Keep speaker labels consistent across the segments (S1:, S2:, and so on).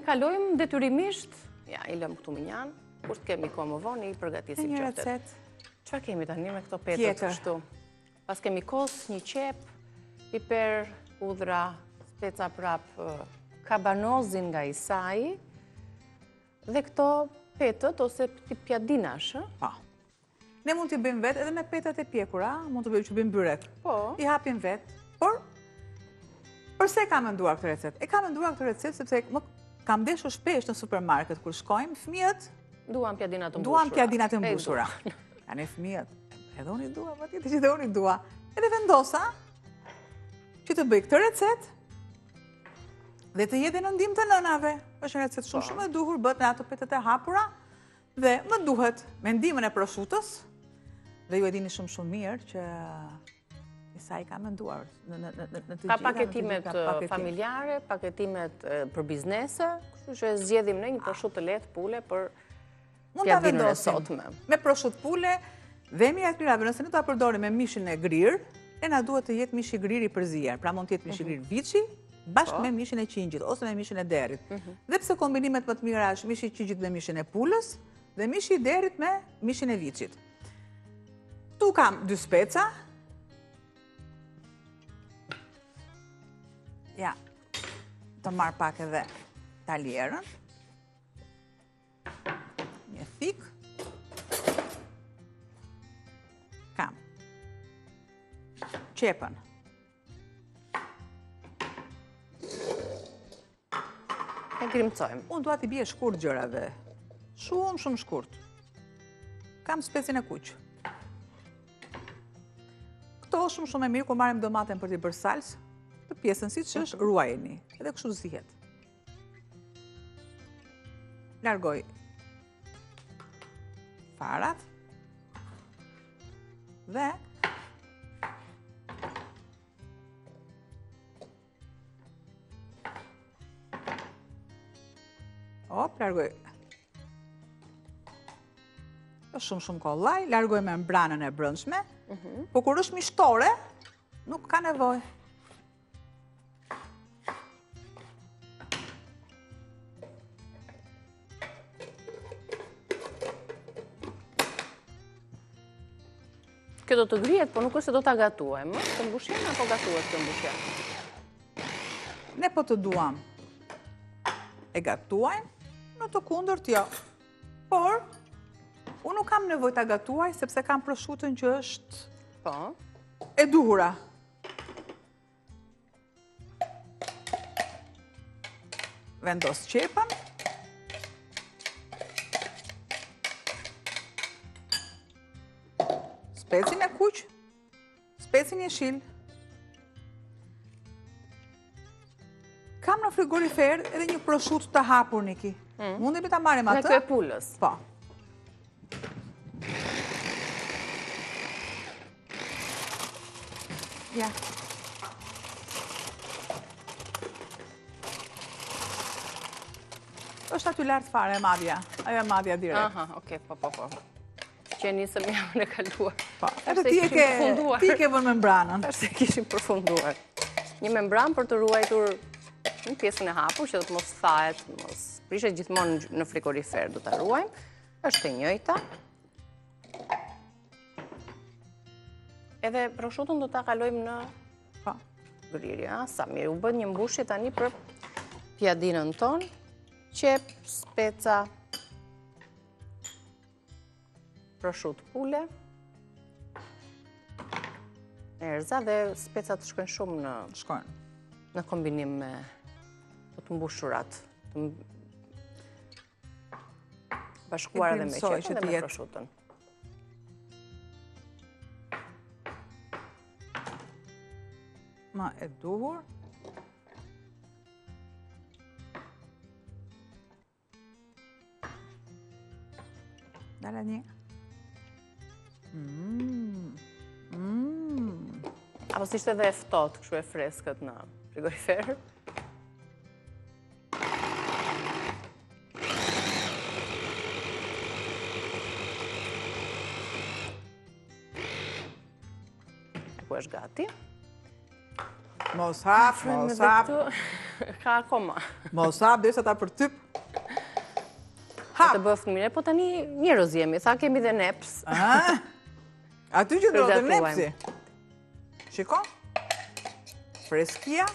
S1: tani kalojmë detyrimisht, ja, i lëm këtu minjan, kur të kemi kohë më vonë, i përgatisim
S2: Një
S1: qoftet.
S2: recet.
S1: Çfarë kemi tani me këto petët kështu? Pas kemi kos, një qep, piper, hudhra, speca prap, kabanozin nga Isai, dhe këto petët ose pjadinash,
S2: Po. Ne mund t'i bëjmë vetë edhe me petat e pjekura, mund të bëjmë që bëjmë byrek.
S1: Po.
S2: I hapim vetë, por përse ka menduar këtë recet? E ka menduar këtë recet sepse më kam deshur shpesh në supermarket kur shkojmë, fëmijët
S1: duan pjadinat të mbushura.
S2: Duan pjadinat të mbushura. Janë fëmijët, edhe unë i dua, patjetër që edhe unë i dua. Edhe vendosa që të bëj këtë recet dhe të jetë në ndihmë të nënave. Është një recet shumë e duhur, bëhet me ato petet e hapura dhe më duhet me ndihmën e proshutës. Dhe ju e dini shumë mirë që Isai ka menduar në të gjitha.
S1: Ka paketimet familjare, paketimet për biznese, kështu që e zgjedhim në një proshutë të lehtë pule për pjadinën e sotme.
S2: Me proshutë pule dhe mirë atë mirave, nëse ne ta përdorim me mishin e grirë, e na duhet të jetë mishi grir i përzier. Pra mund të jetë mishi grir viçi bashkë me mishin e qingjit ose me mishin e derit. Dhe pse kombinimet më të mira është mishi i qingjit me mishin e pulës dhe mishi i derit me mishin e viçit. Tu kam 2 speca. Ja, të marr pak edhe talierën. Një thik. Kam qepën.
S1: E grimcojmë.
S2: Unë dua t'i bie shkurt gjërave. Shumë shkurt. Kam specin e kuq. Këto shumë e mirë kur marrim domaten për t'i bërë salsë, të pjesën siç është ruajeni, edhe kështu zihet. Largoj farat dhe largoj shumë kollaj, largoj membranën e brendshme, po kur është mishtore, nuk ka nevojë.
S1: Kjo do të grihet, po nuk është se do ta gatuajmë, të mbushen apo gatuhet të mbushen?
S2: Ne po të duam e gatuajmë, në të kundërt jo. Por, unë nuk kam nevojë ta gatuaj, sepse kam proshutën që është e duhura. Vendos qepën. Specin e kuq, specin jeshil. Kam në frigorifer edhe një proshutë të hapur, Niki. Mundemi ta marrim atë?
S1: Në kjo e pulës?
S2: Po. Ja. Është aty lartë fare, e madhja. Ajo e madhja direkt.
S1: Aha, okej, po. Që nisëm javën e kaluar.
S2: Po, edhe ti e ke vënë membranën.
S1: Tash se kishim përfunduar. Një membran për të ruajtur në pjesën e hapur, që do të mos thahet, mos prishet gjithmonë në frigorifer, do ta ruajmë. Është e njëjta. Edhe proshutën do ta kalojmë në grirje, sa mirë. U bën një mbushje tani për pjadinën tonë, qep, speca, proshutë pule, erza dhe specat shkojnë shumë në kombinim me të mbushurat, të bashkuar edhe me qepën dhe me proshutën.
S2: Ma e duhur. Dala një.
S1: Apo si ishte dhe e ftohtë, kështu e freskët në frigorifer? Ku është gati?
S2: Mos hap, mos hap.
S1: Ka akoma.
S2: Mos hap, dhe sa ta për typ.
S1: Hap. Të bëftë mire, po tani njërës jemi, sa kemi dhe neps.
S2: Aty që ndrodhe nepsi. Shiko. Freskia.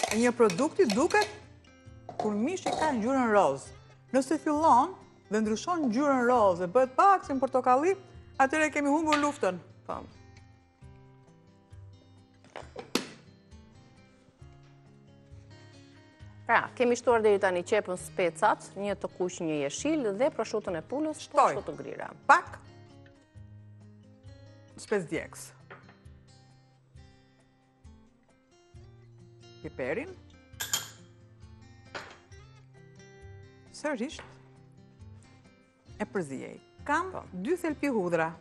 S2: E një produkti duket kur mishi ka ngjyrën roz. Nëse fillon dhe ndryshon ngjyrën roz dhe bëhet pak si portokalli, atëherë kemi humbur luftën.
S1: Po. Pra, kemi shtuar deri tani qepën specat, një të kuq, një jeshil dhe prosciutën e pulës, shto të grira.
S2: Pak spec djegës. Piperin. Sërisht e përzijej. Kam 2 thelpi hudhra.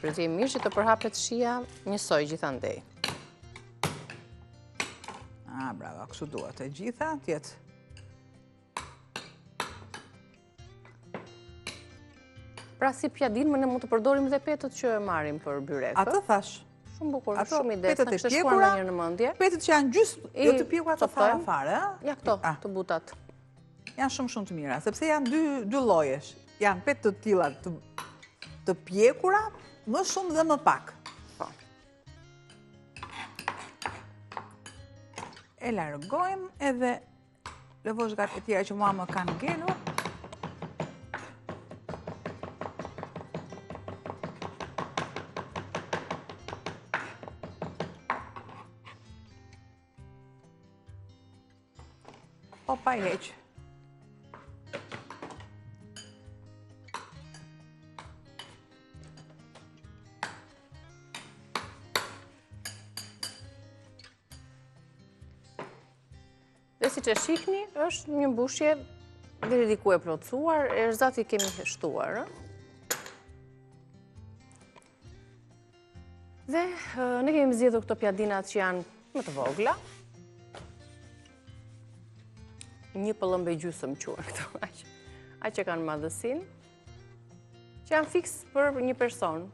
S1: Përzijej mirë që të përhapet shia njësoj gjithandej.
S2: Bravo, kështu duhet e gjitha, tjetë.
S1: Pra si pjadin, më ne mund të përdorim dhe petët që marrim për byrek.
S2: Atë thash.
S1: Shumë bukur, shumë i desë, në kështë shkuar në një në mëndje.
S2: Petët që janë gjysë, jo të pjekura të fare.
S1: Ja këto, të butat.
S2: Janë shumë të mira, sepse janë 2 llojesh. Janë petë të tilla të pjekura, më shumë dhe më pak. E largojmë edhe lëvozhgat e tjera që mua më kanë ngelur. Pa i heq.
S1: Dhe si që shikni, është një mbushje deri diku e plotësuar, e zati kemi shtuar. Dhe ne kemi zgjedhur këto pjadinat që janë më të vogla. Një pëllëmbe gjysëm quhen këto, aq që kanë madhësinë, që janë fiks për një person.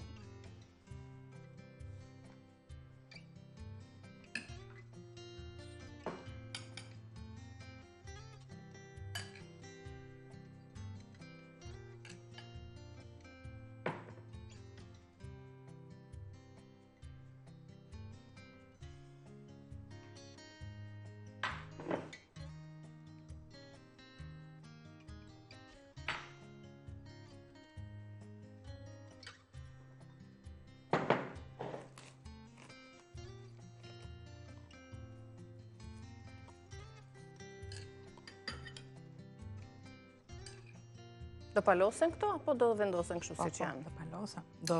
S1: Do palosen këto, apo do vendosen kështu si që janë?
S2: Do palosen, do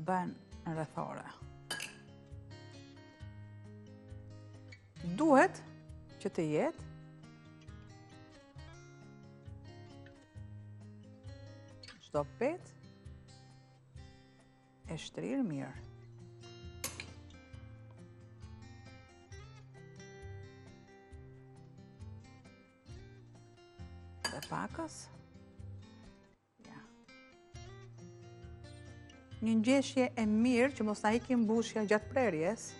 S2: bën rrethore. Duhet që të jetë çdo petë e shtrirë mirë. Dhe pakës. Një ngjeshje e mirë që mos na ikim mbushja gjatë prerjes.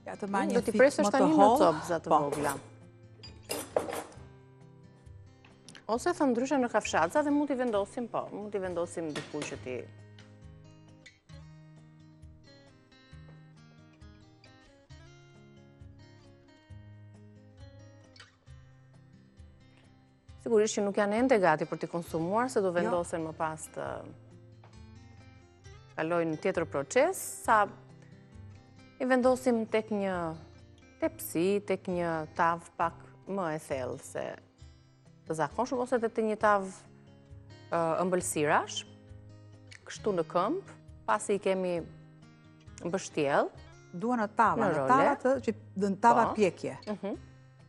S2: Ja të marrë një
S1: do t'i presësh tani në copëza të vogla. Ose thënë ndryshe në kafshatza dhe mund t'i vendosim, mund t'i vendosim diku që t'i... Sigurisht që nuk janë ende gati për t'i konsumuar, se do vendosen më pas të kalojnë në tjetër proces, sa i vendosim tek një tepsi, tek një tavë pak më e thellë se të zakonshëm, ose të një tavë ëmbëlsirash, kështu në këmbë, pasi i kemi mbështjell.
S2: Dua në tava, në tava pjekje.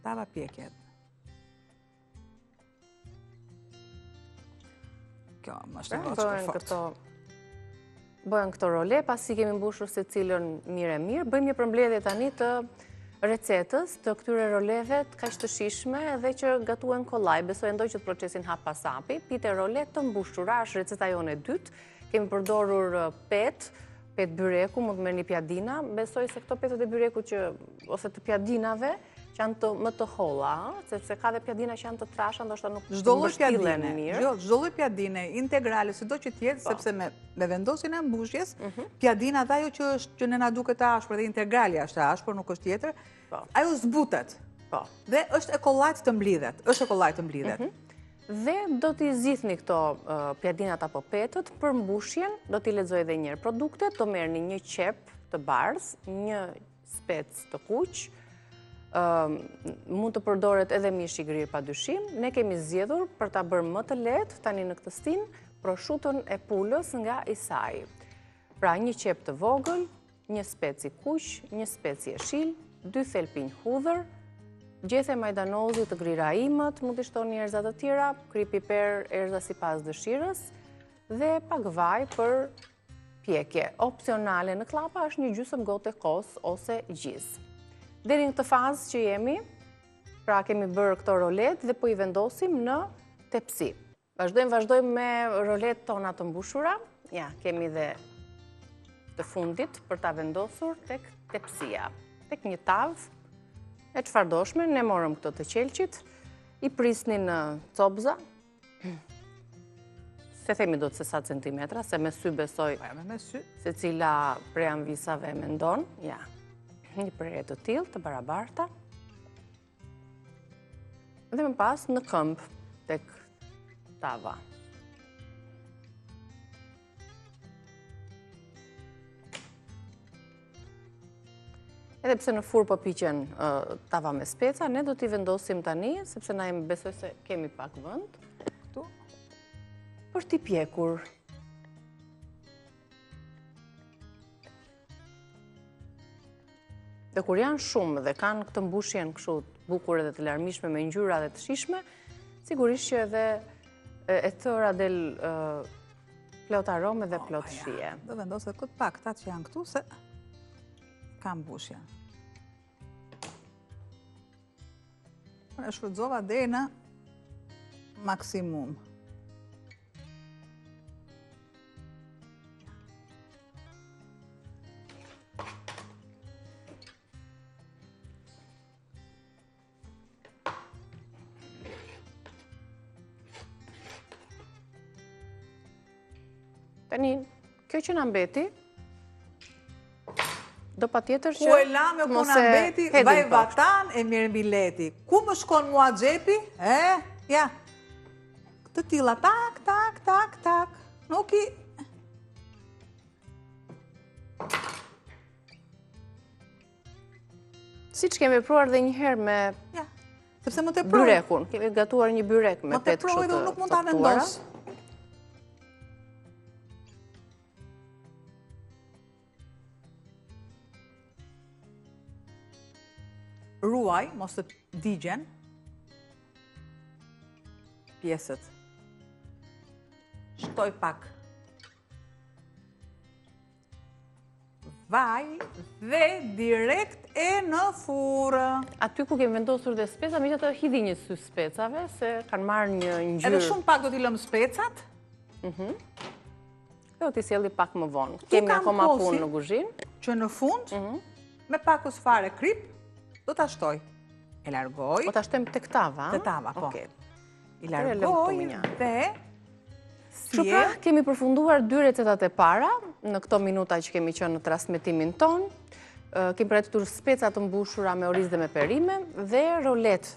S2: Tava pjekje. Kjo më është e fort.
S1: Bëhen këto role, pasi kemi mbushur se cilën mirë, bëjmë një përmbledhje tani të recetës të këtyre roleve kaq të shishme dhe që gatuhen kollaj. Besoj ndoj që të procesin hap pas hapi. Pite role të mbushura, është receta jone e dytë. Kemi përdorur pet byreku, mund të merrni pjadina. Besoj se këto petët e byreku ose të pjadinave që janë më të holla, sepse ka dhe pjadina që janë të trasha, ndoshta nuk mbështillen mirë.
S2: Çdo lloj pjadine integrale, sido që të jetë, sepse me vendosjen e mbushjes, pjadina dhe ajo që ne na duket e ashpër dhe integrali është e ashpër, nuk është tjetër, ajo zbutet. Dhe është e kollajt të mblidhet.
S1: Dhe do t'i zgjidhni këto pjadinat apo petët për mbushjen, do t'i lexoj edhe një herë produktet, do merrni një qep të bardh, një spec të kuq, mund të përdoret edhe mish i grirë padyshim. Ne kemi zgjedhur për ta bërë më të lehtë tani në këtë stin proshutën e pulës nga Isai. Pra një qep të vogël, një spec i kuq, një spec i jeshil, 2 thelpinj hudhër, gjethe majdanozi të grira imët, mund të shtoni erza të tjera, kri piper, erza sipas dëshirës dhe pak vaj për pjekje. Opsionale në klapa është një gjysmë gote kos ose gjiz. Deri në këtë fazë që jemi, pra kemi bërë këto rolet dhe po i vendosim në tepsi. Vazhdojmë me rolet tona të mbushura. Ja, kemi dhe të fundit për ta vendosur tek tepsia. Tek një tavë e çfarëdoshme, ne morëm këto të qelqit, i prisni në copza, se themi do të se sa centimetra, se me sy besoj se cila prej anvisave mendon, ja. Një prerje të tillë të barabarta dhe më pas në këmbë tek tava. Edhe pse në furrë po piqen tava me speca, ne do t'i vendosim tani, sepse na besoj se kemi pak vend këtu për t'i pjekur. Dhe kur janë shumë dhe kanë këtë mbushjen kështu të bukur edhe të larmishme me ngjyra dhe të shijshme, sigurisht që edhe e thëra del plot aromë dhe plot shije.
S2: Do vendoset këtë pak këta që janë këtu se ka mbushjen. E shfrytëzova deri në maksimum.
S1: Tani, kjo që na mbeti, do patjetër që
S2: ku e lam jo ku na mbeti, vaj vatan e mirë bileti. Ku më shkon mua xhepi? Ja. Të tilla tak, tak, tak, tak. Nuk i
S1: siç kemi vepruar dhe një herë me
S2: sepse më të provoj.
S1: Byrekun, kemi gatuar një byrek me petë kështu të
S2: provoj dhe nuk mund ta vendos. Ruaj, mos të digjen pjesët. Shtoj pak vaj dhe direkt e në furrë.
S1: Aty ku kemi vendosur dhe speca, me që të hidhi një sy specave, se kanë marrë një ngjyrë.
S2: Edhe shumë pak do t'i lëm specat.
S1: Do t'i sjelli pak më vonë. Kemi akoma punë në kuzhinë.
S2: Që në fund, me pak fare krip, do t'a shtoj. E largoj.
S1: O t'a shtojmë tek tava?
S2: Te tava, po. I largoj dhe
S1: Kështu pra, kemi përfunduar 2 recetat e para në këto minuta që kemi qenë në transmetimin ton. Kemi përgatitur speca të mbushura me oriz dhe me perime dhe rolet